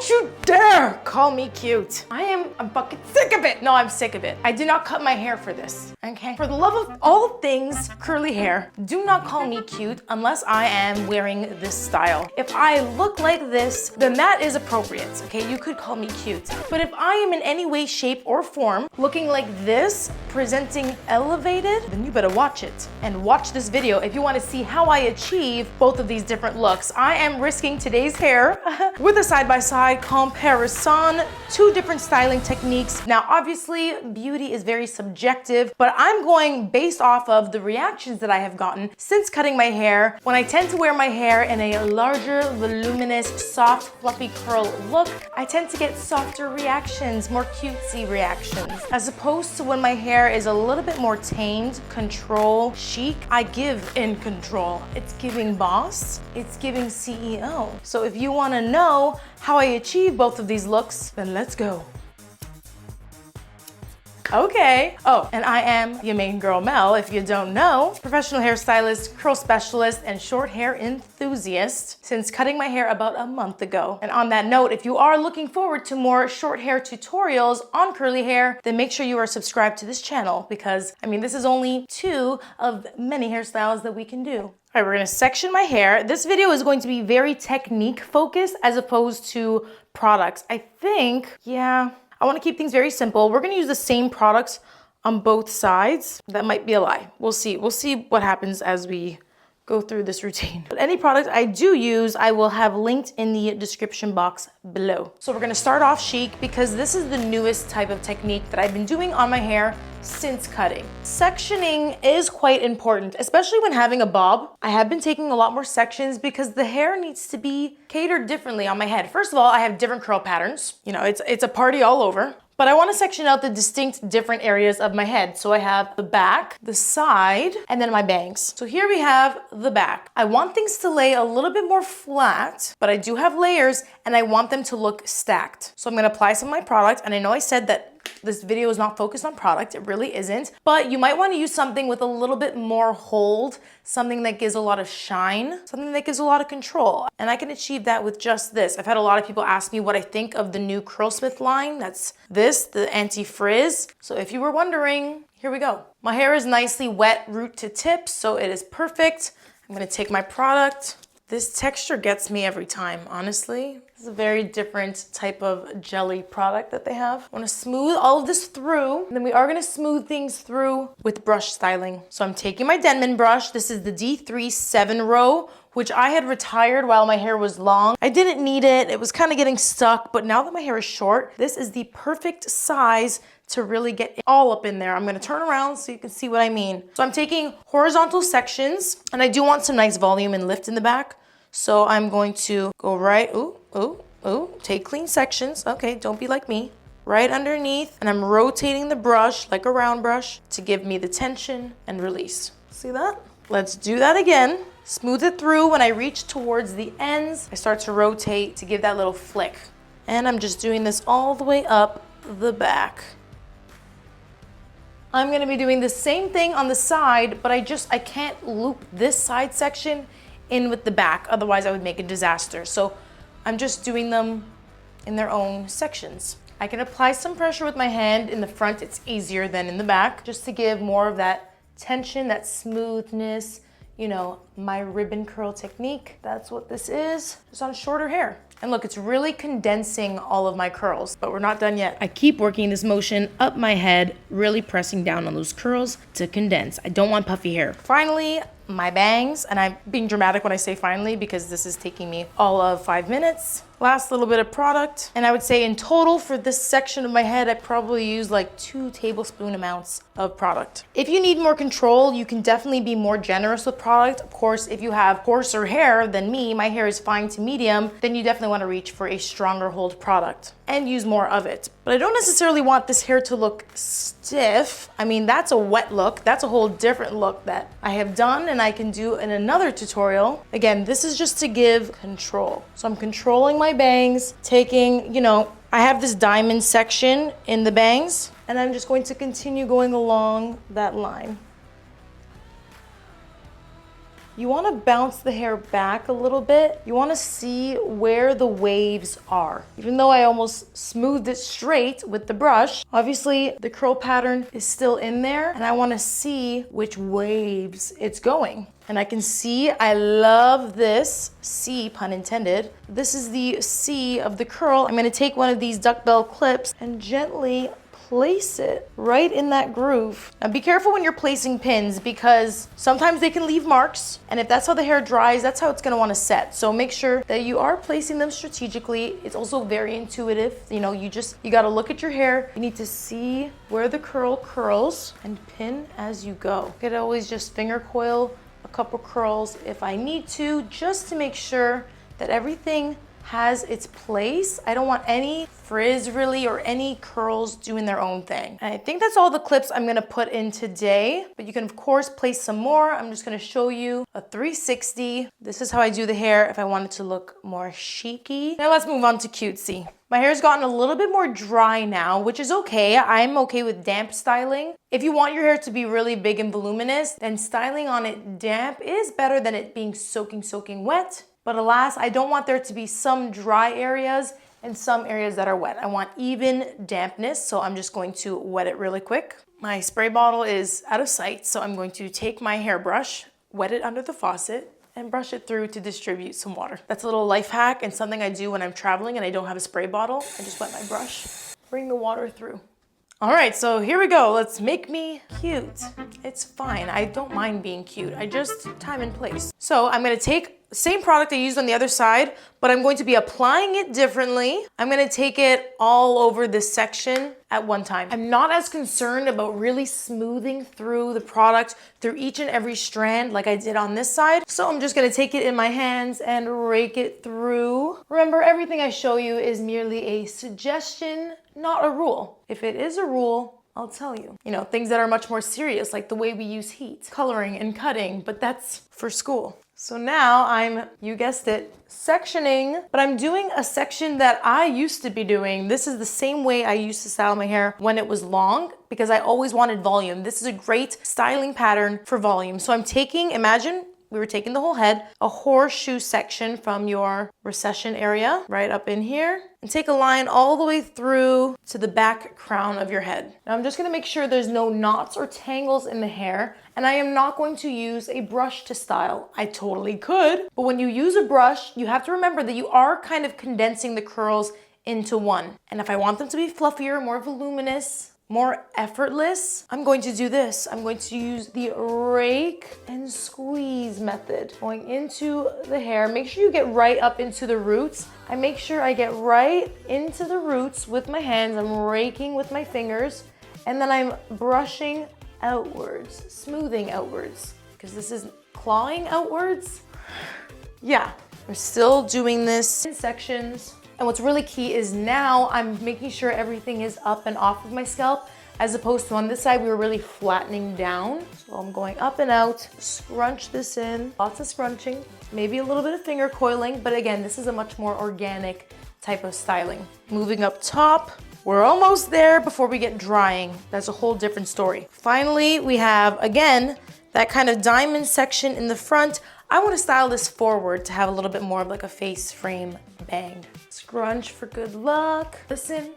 Don't you dare call me cute. I'm fucking sick of it. No, I'm sick of it. I did not cut my hair for this, okay? For the love of all things curly hair, do not call me cute unless I am wearing this style. If I look like this, then that is appropriate, okay? You could call me cute. But if I am in any way, shape, or form looking like this, presenting elevated, then you better watch it. And watch this video if you want to see how I achieve both of these different looks. I am risking today's hair with a side-by-side compHAIRison, two different styling techniques. Now, obviously, beauty is very subjective, but I'm going based off of the reactions that I have gotten since cutting my hair. When I tend to wear my hair in a larger, voluminous, soft, fluffy curl look, I tend to get softer reactions, more cutesy reactions. As opposed to when my hair is a little bit more tamed, control, chic, I give in control. It's giving boss, it's giving CEO. So if you wanna know how I achieve both of these looks, then let's go. Okay. Oh, and I am your main girl, Mel, if you don't know. Professional hairstylist, curl specialist, and short hair enthusiast since cutting my hair about a month ago. And on that note, if you are looking forward to more short hair tutorials on curly hair, then make sure you are subscribed to this channel because, I mean, this is only two of many hairstyles that we can do. All right, we're gonna section my hair. This video is going to be very technique focused as opposed to products. I think, yeah, I wanna keep things very simple. We're gonna use the same products on both sides. That might be a lie. We'll see what happens as we go through this routine. But any product I do use, I will have linked in the description box below. So we're gonna start off chic because this is the newest type of technique that I've been doing on my hair since cutting. Sectioning is quite important, especially when having a bob. I have been taking a lot more sections because the hair needs to be catered differently on my head. First of all, I have different curl patterns. You know, it's a party all over. But I want to section out the distinct different areas of my head. So I have the back, the side, and then my bangs. So here we have the back. I want things to lay a little bit more flat, but I do have layers and I want them to look stacked. So I'm going to apply some of my product. And I know I said that this video is not focused on product. It really isn't. But you might want to use something with a little bit more hold, something that gives a lot of shine, something that gives a lot of control. And I can achieve that with just this. I've had a lot of people ask me what I think of the new Curlsmith line. That's this, the Anti-Frizz. So if you were wondering, here we go. My hair is nicely wet root to tip, so it is perfect. I'm going to take my product. This texture gets me every time, honestly. It's a very different type of jelly product that they have. I want to smooth all of this through. And then we are going to smooth things through with brush styling. So I'm taking my Denman brush. This is the D3 7 row, which I had retired while my hair was long. I didn't need it. It was kind of getting stuck. But now that my hair is short, this is the perfect size to really get it all up in there. I'm gonna turn around so you can see what I mean. So I'm taking horizontal sections and I do want some nice volume and lift in the back. So I'm going to go right, take clean sections. Okay, don't be like me. Right underneath, and I'm rotating the brush like a round brush to give me the tension and release. See that? Let's do that again. Smooth it through. When I reach towards the ends, I start to rotate to give that little flick. And I'm just doing this all the way up the back. I'm gonna be doing the same thing on the side, but I can't loop this side section in with the back, otherwise I would make a disaster. So I'm just doing them in their own sections. I can apply some pressure with my hand. In the front, it's easier than in the back, just to give more of that tension, that smoothness, you know, my ribbon curl technique. That's what this is, just on shorter hair. And look, it's really condensing all of my curls, but we're not done yet. I keep working this motion up my head, really pressing down on those curls to condense. I don't want puffy hair. Finally, my bangs, and I'm being dramatic when I say finally because this is taking me all of 5 minutes. Last little bit of product. And I would say in total for this section of my head, I probably use like 2 tablespoon amounts of product. If you need more control, you can definitely be more generous with product. Of course, if you have coarser hair than me, my hair is fine to medium, then you definitely want to reach for a stronger hold product and use more of it. But I don't necessarily want this hair to look stiff. I mean, that's a wet look. That's a whole different look that I have done and I can do in another tutorial. Again, this is just to give control. So I'm controlling my bangs, taking, you know, I have this diamond section in the bangs, and I'm just going to continue going along that line. you want to bounce the hair back a little bit. You want to see where the waves are. Even though I almost smoothed it straight with the brush, obviously the curl pattern is still in there and I want to see which waves it's going. And I can see, I love this C, pun intended. This is the C of the curl. I'm gonna take one of these duckbill clips and gently place it right in that groove. Now be careful when you're placing pins because sometimes they can leave marks, and if that's how the hair dries, that's how it's gonna wanna set. So make sure that you are placing them strategically. It's also very intuitive. You know, you gotta look at your hair. You need to see where the curl curls and pin as you go. You could always just finger coil a couple curls if I need to, just to make sure that everything has its place. I don't want any frizz really or any curls doing their own thing. And I think that's all the clips I'm gonna put in today, but you can of course place some more. I'm just gonna show you a 360. This is how I do the hair if I want it to look more chic-y. Now let's move on to cutesy. My hair's gotten a little bit more dry now, which is okay. I'm okay with damp styling. If you want your hair to be really big and voluminous, then styling on it damp is better than it being soaking wet. But alas, I don't want there to be some dry areas and some areas that are wet. I want even dampness, so I'm just going to wet it really quick. My spray bottle is out of sight, so I'm going to take my hairbrush, wet it under the faucet, and brush it through to distribute some water. That's a little life hack and something I do when I'm traveling and I don't have a spray bottle. I just wet my brush, bring the water through. All right, so here we go. Let's make me cute. It's fine, I don't mind being cute. I just time and place. So I'm gonna take the same product I used on the other side, but I'm going to be applying it differently. I'm gonna take it all over this section at one time. I'm not as concerned about really smoothing through the product through each and every strand like I did on this side. So I'm just gonna take it in my hands and rake it through. Remember, everything I show you is merely a suggestion, not a rule. If it is a rule, I'll tell you. You know, things that are much more serious, like the way we use heat, coloring and cutting, but that's for school. So now I'm, you guessed it, sectioning, but I'm doing a section that I used to be doing. This is the same way I used to style my hair when it was long because I always wanted volume. This is a great styling pattern for volume. So I'm taking, imagine we were taking the whole head, a horseshoe section from your recession area, right up in here, and take a line all the way through to the back crown of your head. Now I'm just gonna make sure there's no knots or tangles in the hair, and I am not going to use a brush to style. I totally could, but when you use a brush, you have to remember that you are kind of condensing the curls into one. And if I want them to be fluffier, more voluminous, more effortless, I'm going to do this. I'm going to use the rake and squeeze method. Going into the hair, make sure you get right up into the roots. I make sure I get right into the roots with my hands. I'm raking with my fingers, and then I'm brushing outwards, smoothing outwards, because this is clawing outwards. Yeah, we're still doing this in sections. And what's really key is now I'm making sure everything is up and off of my scalp, as opposed to on this side, we were really flattening down. So I'm going up and out, scrunch this in, lots of scrunching, maybe a little bit of finger coiling, but again, this is a much more organic type of styling. Moving up top, we're almost there before we get drying. That's a whole different story. Finally, we have, again, that kind of diamond section in the front. I want to style this forward to have a little bit more of like a face frame bang. Scrunch for good luck. Listen,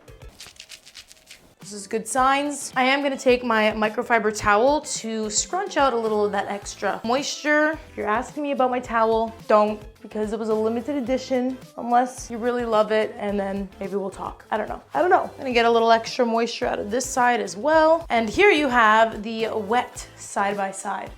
this is good signs. I am going to take my microfiber towel to scrunch out a little of that extra moisture. If you're asking me about my towel, don't, because it was a limited edition, unless you really love it, and then maybe we'll talk. I don't know. I'm gonna get a little extra moisture out of this side as well. And here you have the wet side by side.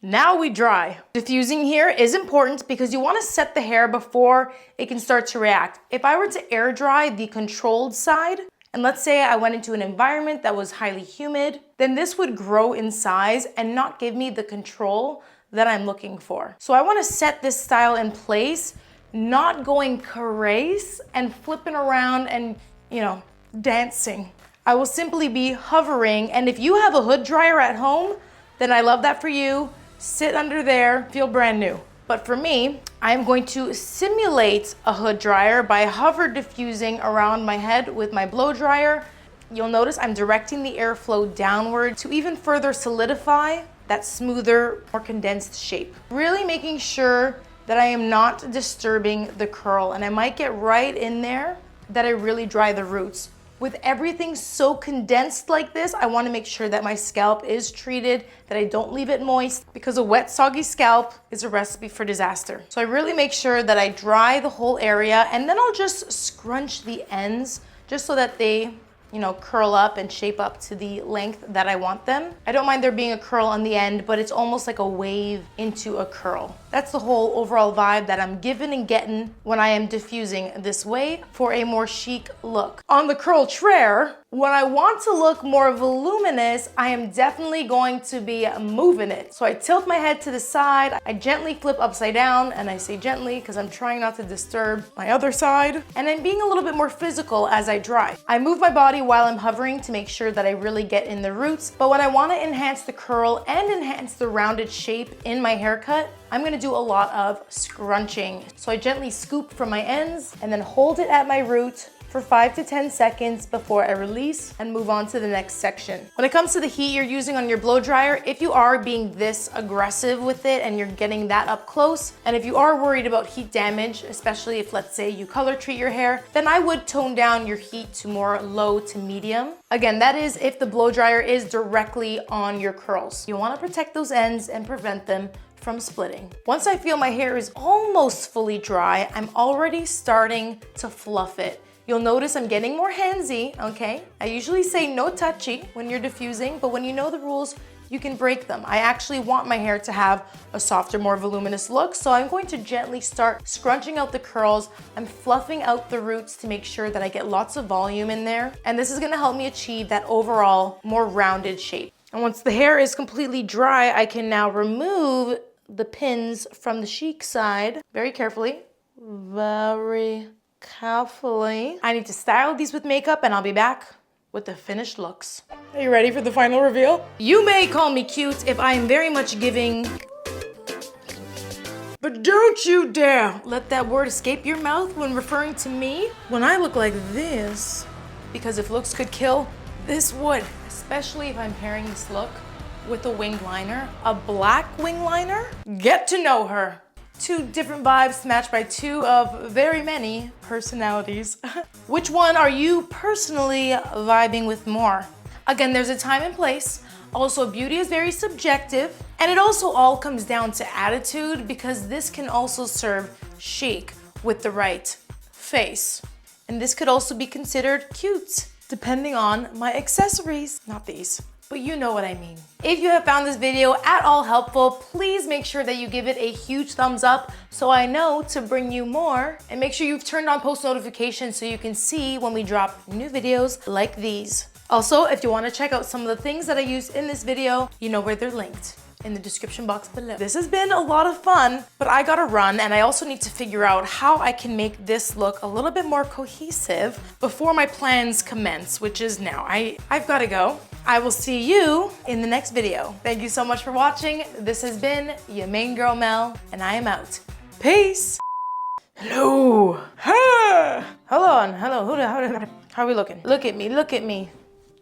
Now we dry. Diffusing here is important because you want to set the hair before it can start to react. If I were to air dry the controlled side, and let's say I went into an environment that was highly humid, then this would grow in size and not give me the control that I'm looking for. So I want to set this style in place, not going crazy and flipping around and, you know, dancing. I will simply be hovering, and if you have a hood dryer at home, then I love that for you. Sit under there, feel brand new. But for me, I'm going to simulate a hood dryer by hover diffusing around my head with my blow dryer. You'll notice I'm directing the airflow downward to even further solidify that smoother, more condensed shape. Really making sure that I am not disturbing the curl, and I might get right in there that I really dry the roots. With everything so condensed like this, I want to make sure that my scalp is treated, that I don't leave it moist, because a wet, soggy scalp is a recipe for disaster. So I really make sure that I dry the whole area, and then I'll just scrunch the ends just so that they, you know, curl up and shape up to the length that I want them. I don't mind there being a curl on the end, but it's almost like a wave into a curl. That's the whole overall vibe that I'm giving and getting when I am diffusing this way for a more chic look. On the curl-trayer, when I want to look more voluminous, I am definitely going to be moving it. So I tilt my head to the side, I gently flip upside down, and I say gently because I'm trying not to disturb my other side. And I'm being a little bit more physical as I dry. I move my body while I'm hovering to make sure that I really get in the roots. But when I want to enhance the curl and enhance the rounded shape in my haircut, I'm gonna do a lot of scrunching. So I gently scoop from my ends and then hold it at my root for 5 to 10 seconds before I release and move on to the next section. When it comes to the heat you're using on your blow dryer, if you are being this aggressive with it and you're getting that up close, and if you are worried about heat damage, especially if, let's say, you color treat your hair, then I would tone down your heat to more low to medium. Again, that is if the blow dryer is directly on your curls. You wanna protect those ends and prevent them from splitting. Once I feel my hair is almost fully dry, I'm already starting to fluff it. You'll notice I'm getting more handsy, okay? I usually say no touchy when you're diffusing, but when you know the rules, you can break them. I actually want my hair to have a softer, more voluminous look, so I'm going to gently start scrunching out the curls. I'm fluffing out the roots to make sure that I get lots of volume in there, and this is gonna help me achieve that overall more rounded shape. And once the hair is completely dry, I can now remove the pins from the chic side very carefully. Very carefully. I need to style these with makeup, and I'll be back with the finished looks. Are you ready for the final reveal? You may call me cute if I am very much giving, but don't you dare let that word escape your mouth when referring to me when I look like this. Because if looks could kill, this would. Especially if I'm pairing this look with a wing liner, a black wing liner. Get to know her. 2 different vibes matched by 2 of very many personalities. Which one are you personally vibing with more? Again, there's a time and place. Also, beauty is very subjective, and it also all comes down to attitude, because this can also serve chic with the right face. And this could also be considered cute, depending on my accessories. Not these, but you know what I mean. If you have found this video at all helpful, please make sure that you give it a huge thumbs up so I know to bring you more. And make sure you've turned on post notifications so you can see when we drop new videos like these. Also, if you want to check out some of the things that I used in this video, you know where they're linked in the description box below. This has been a lot of fun, but I gotta run, and I also need to figure out how I can make this look a little bit more cohesive before my plans commence, which is now. I've gotta go. I will see you in the next video. Thank you so much for watching. This has been your main girl Mel, and I am out. Peace. Hello. Hold on. Hello. How are we looking? Look at me. Look at me.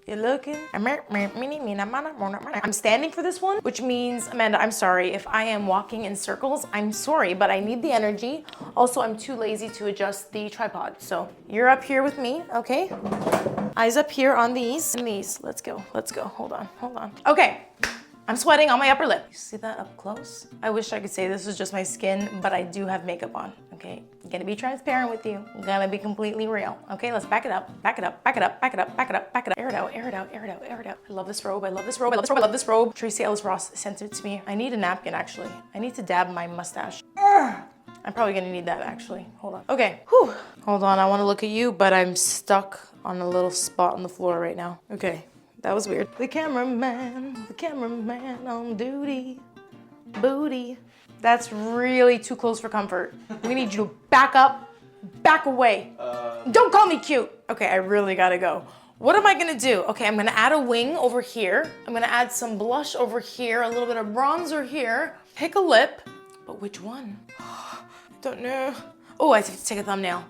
You're looking. I'm standing for this one, which means, Amanda, I'm sorry if I am walking in circles. I'm sorry, but I need the energy. Also, I'm too lazy to adjust the tripod. So you're up here with me, okay? Eyes up here on these and these. Let's go. Hold on. Okay. I'm sweating on my upper lip. You see that up close? I wish I could say this was just my skin, but I do have makeup on, okay? I'm gonna be transparent with you. I'm gonna be completely real. Okay, let's back it up. Air it out. I love this robe. Tracy Ellis Ross sent it to me. I need a napkin, actually. I need to dab my mustache. I'm probably gonna need that, actually. Hold on. Okay, whew. Hold on, I wanna look at you, but I'm stuck on a little spot on the floor right now. Okay. That was weird. The cameraman on duty. Booty. That's really too close for comfort. We need you to back up, back away. Don't call me cute. Okay, I really gotta go. What am I gonna do? Okay, I'm gonna add a wing over here. I'm gonna add some blush over here, a little bit of bronzer here. Pick a lip, but which one? I don't know. Oh, I have to take a thumbnail.